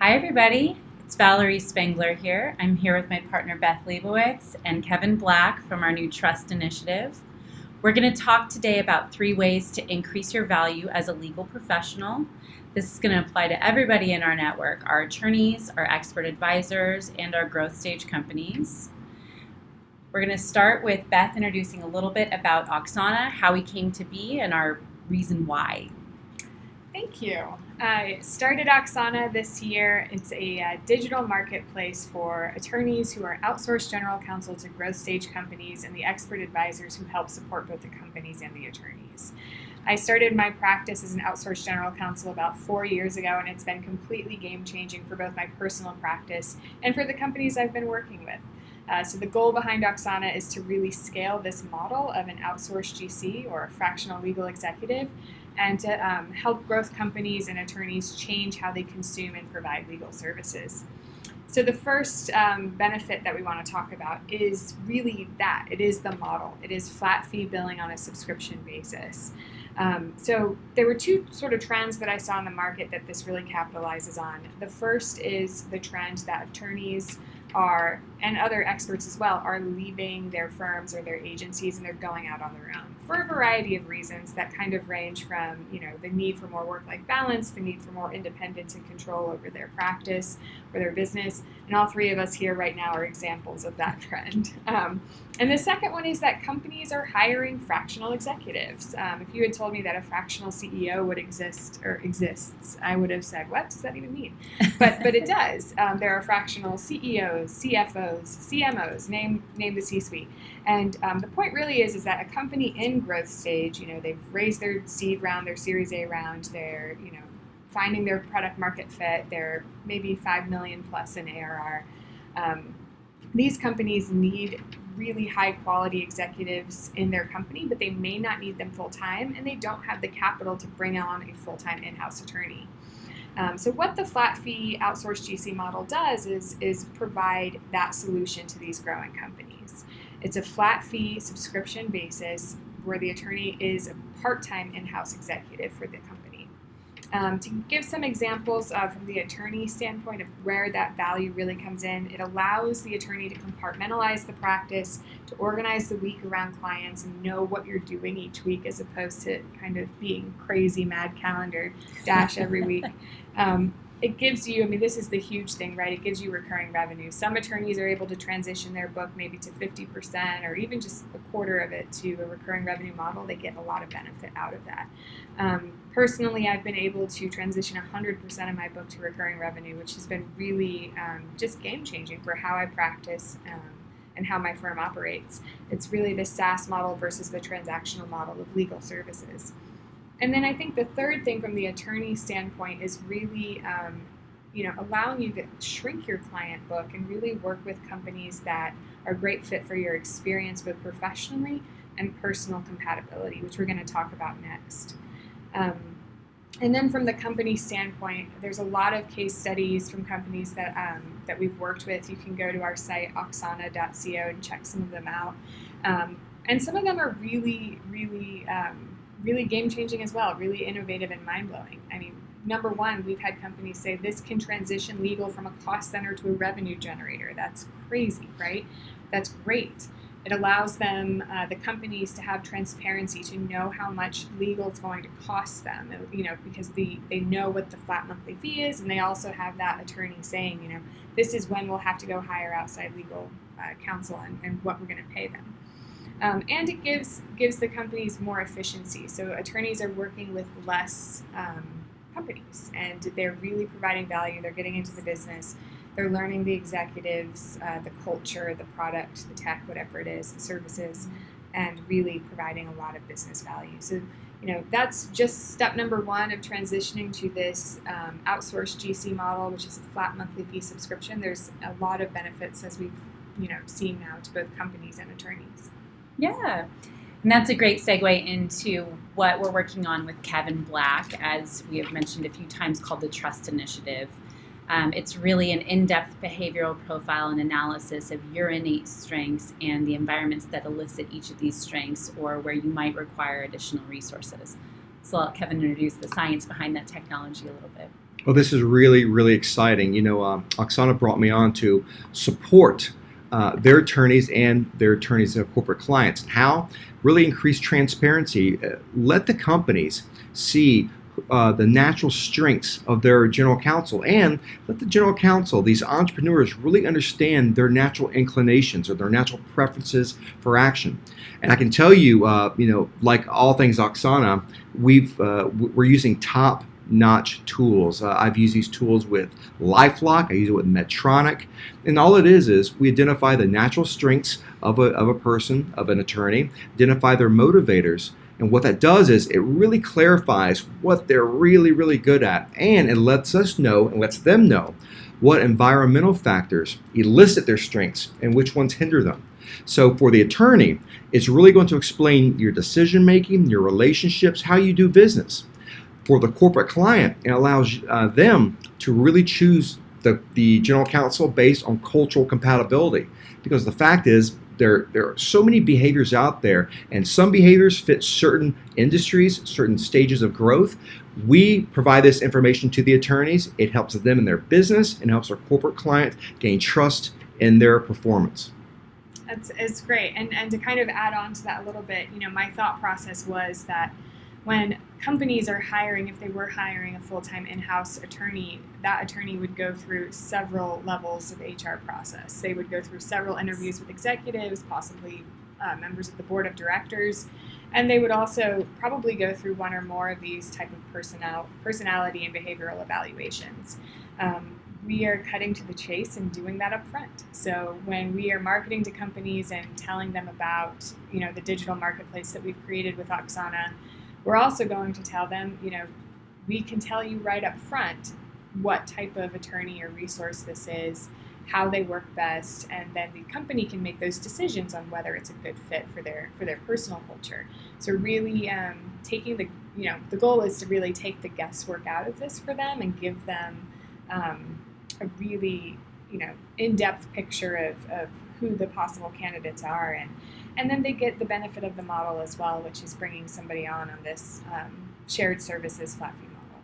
Hi, everybody. It's Valerie Spengler here. I'm here with my partner, Beth Lebowitz, and Kevin Black from our new Trust Initiative. We're going to talk today about 3 ways to increase your value as a legal professional. This is going to apply to everybody in our network, our attorneys, our expert advisors, and our growth stage companies. We're going to start with Beth introducing a little bit about Auxana, how we came to be, and our reason why. Thank you. I started Auxana this year. It's a digital marketplace for attorneys who are outsourced general counsel to growth stage companies and the expert advisors who help support both the companies and the attorneys. I started my practice as an outsourced general counsel about 4 years ago, and it's been completely game-changing for both my personal practice and for the companies I've been working with. So the goal behind Auxana is to really scale this model of an outsourced GC or a fractional legal executive and to help growth companies and attorneys change how they consume and provide legal services. So the first benefit that we want to talk about is really that. It is the model. It is flat fee billing on a subscription basis. So there were 2 sort of trends that I saw in the market that this really capitalizes on. The first is the trend that attorneys are, and other experts as well, are leaving their firms or their agencies and they're going out on their own for a variety of reasons that kind of range from, the need for more work-life balance, the need for more independence and control over their practice or their business. And all 3 of us here right now are examples of that trend. And the second one is that companies are hiring fractional executives. If you had told me that a fractional CEO would exist or exists, I would have said, what does that even mean? But it does. There are fractional CEOs, CFOs, CMOs, name the C-suite. And the point really is that a company in growth stage, they've raised their seed round, their Series A round, they're, finding their product market fit, they're maybe 5 million plus in ARR. These companies need really high quality executives in their company, but they may not need them full time, and they don't have the capital to bring on a full-time in-house attorney. So what the flat fee outsourced GC model does is provide that solution to these growing companies. It's a flat fee subscription basis where the attorney is a part-time in-house executive for the company. To give some examples from the attorney standpoint of where that value really comes in, it allows the attorney to compartmentalize the practice, to organize the week around clients and know what you're doing each week as opposed to kind of being crazy mad calendar dash every week. It gives you, this is the huge thing, right? It gives you recurring revenue. Some attorneys are able to transition their book maybe to 50% or even just a quarter of it to a recurring revenue model. They get a lot of benefit out of that. Personally, I've been able to transition 100% of my book to recurring revenue, which has been really just game-changing for how I practice and how my firm operates. It's really the SaaS model versus the transactional model of legal services. And then I think the third thing from the attorney standpoint is really, allowing you to shrink your client book and really work with companies that are a great fit for your experience both professionally and personal compatibility, which we're going to talk about next. And then from the company standpoint, there's a lot of case studies from companies that we've worked with. You can go to our site, auxana.co, and check some of them out. And some of them are really, really game-changing as well, really innovative and mind-blowing. Number one, we've had companies say this can transition legal from a cost center to a revenue generator. That's crazy, right? That's great. It allows them, the companies, to have transparency, to know how much legal is going to cost them, because they know what the flat monthly fee is, and they also have that attorney saying, this is when we'll have to go hire outside legal counsel and what we're going to pay them. And it gives the companies more efficiency. So attorneys are working with less companies, and they're really providing value. They're getting into the business. They're learning the executives, the culture, the product, the tech, whatever it is, the services, and really providing a lot of business value. So, that's just step number 1 of transitioning to this outsourced GC model, which is a flat monthly fee subscription. There's a lot of benefits, as we've seen now, to both companies and attorneys. Yeah. And that's a great segue into what we're working on with Kevin Black, as we have mentioned a few times, called the Trust Initiative. It's really an in-depth behavioral profile and analysis of your innate strengths and the environments that elicit each of these strengths or where you might require additional resources. So I'll let Kevin introduce the science behind that technology a little bit. Well, this is really, really exciting. Oksana brought me on to support their attorneys and their attorneys' corporate clients. How? Really increase transparency. Let the companies see the natural strengths of their general counsel, and let the general counsel, these entrepreneurs, really understand their natural inclinations or their natural preferences for action. And I can tell you, like all things Auxana, we're using top-notch tools. I've used these tools with LifeLock. I use it with Medtronic, and all it is we identify the natural strengths of a person, of an attorney, identify their motivators. And what that does is it really clarifies what they're really, really good at. And it lets us know and lets them know what environmental factors elicit their strengths and which ones hinder them. So for the attorney, it's really going to explain your decision making, your relationships, how you do business. For the corporate client, it allows them to really choose the general counsel based on cultural compatibility. Because the fact is, there are so many behaviors out there, and some behaviors fit certain industries, certain stages of growth. We provide this information to the attorneys. It helps them in their business and helps our corporate client gain trust in their performance. It's great. And to kind of add on to that a little bit, my thought process was that when companies are hiring, if they were hiring a full-time in-house attorney, that attorney would go through several levels of HR process. They would go through several interviews with executives, possibly members of the board of directors, and they would also probably go through one or more of these type of personality and behavioral evaluations. We are cutting to the chase and doing that up front. So when we are marketing to companies and telling them about, the digital marketplace that we've created with Auxana, we're also going to tell them, we can tell you right up front what type of attorney or resource this is, how they work best, and then the company can make those decisions on whether it's a good fit for their personal culture. So really taking the goal is to really take the guesswork out of this for them and give them a really, in-depth picture of who the possible candidates are, and then they get the benefit of the model as well, which is bringing somebody on this shared services flat fee model.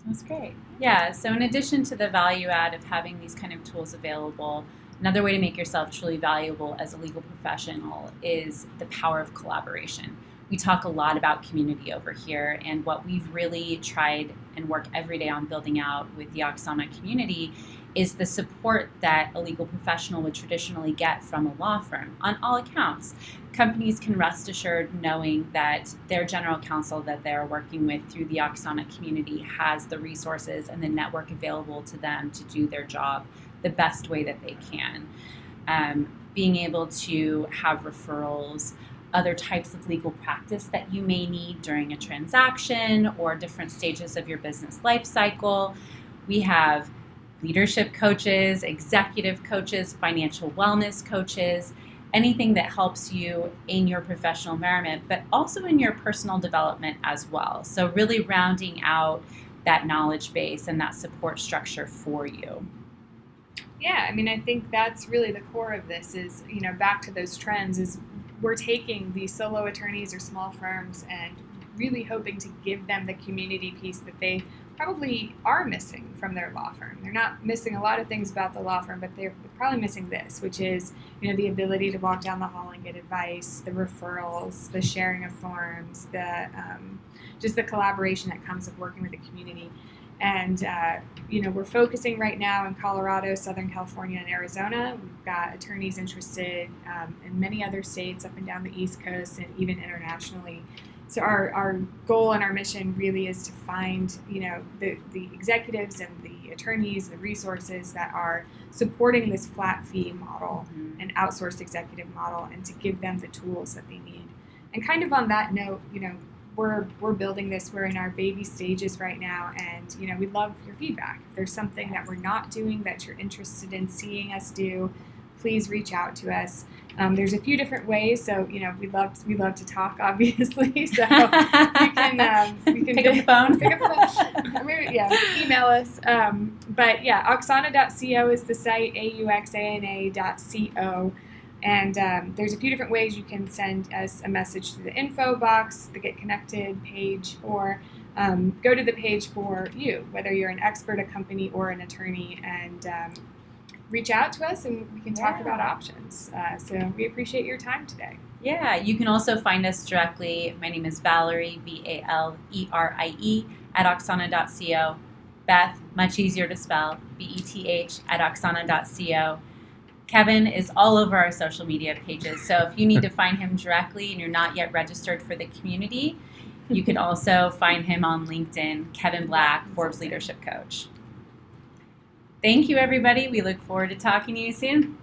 That's great. Yeah, so in addition to the value add of having these kind of tools available, another way to make yourself truly valuable as a legal professional is the power of collaboration. We talk a lot about community over here, and what we've really tried and work every day on building out with the Auxana community is the support that a legal professional would traditionally get from a law firm on all accounts. Companies can rest assured knowing that their general counsel that they're working with through the Auxana community has the resources and the network available to them to do their job the best way that they can. Being able to have referrals, other types of legal practice that you may need during a transaction or different stages of your business life cycle. We have leadership coaches, executive coaches, financial wellness coaches, anything that helps you in your professional environment, but also in your personal development as well. So really rounding out that knowledge base and that support structure for you. Yeah, I think that's really the core of this is, back to those trends is we're taking these solo attorneys or small firms and really hoping to give them the community piece that they probably are missing from their law firm. They're not missing a lot of things about the law firm, but they're probably missing this, which is, the ability to walk down the hall and get advice, the referrals, the sharing of forms, the just the collaboration that comes with working with the community. And, we're focusing right now in Colorado, Southern California, and Arizona. We've got attorneys interested in many other states up and down the East Coast and even internationally. So our goal and our mission really is to find, the executives and the attorneys, the resources that are supporting this flat fee model and outsourced executive model, and to give them the tools that they need. And kind of on that note, we're building this. We're in our baby stages right now, and we'd love your feedback. If there's something that we're not doing that you're interested in seeing us do, please reach out to us. There's a few different ways, so we love to talk, obviously. So you can pick up the phone. Email us. But yeah, Auxana.co is the site, auxana.co. And there's a few different ways you can send us a message through the info box, the Get Connected page, or go to the page for you, whether you're an expert, a company, or an attorney, and reach out to us and we can talk about options. So we appreciate your time today. Yeah, you can also find us directly. My name is Valerie, Valerie, at Auxana.co. Beth, much easier to spell, Beth, at Auxana.co. Kevin is all over our social media pages, so if you need to find him directly and you're not yet registered for the community, you can also find him on LinkedIn, Kevin Black, Forbes Leadership Coach. Thank you, everybody. We look forward to talking to you soon.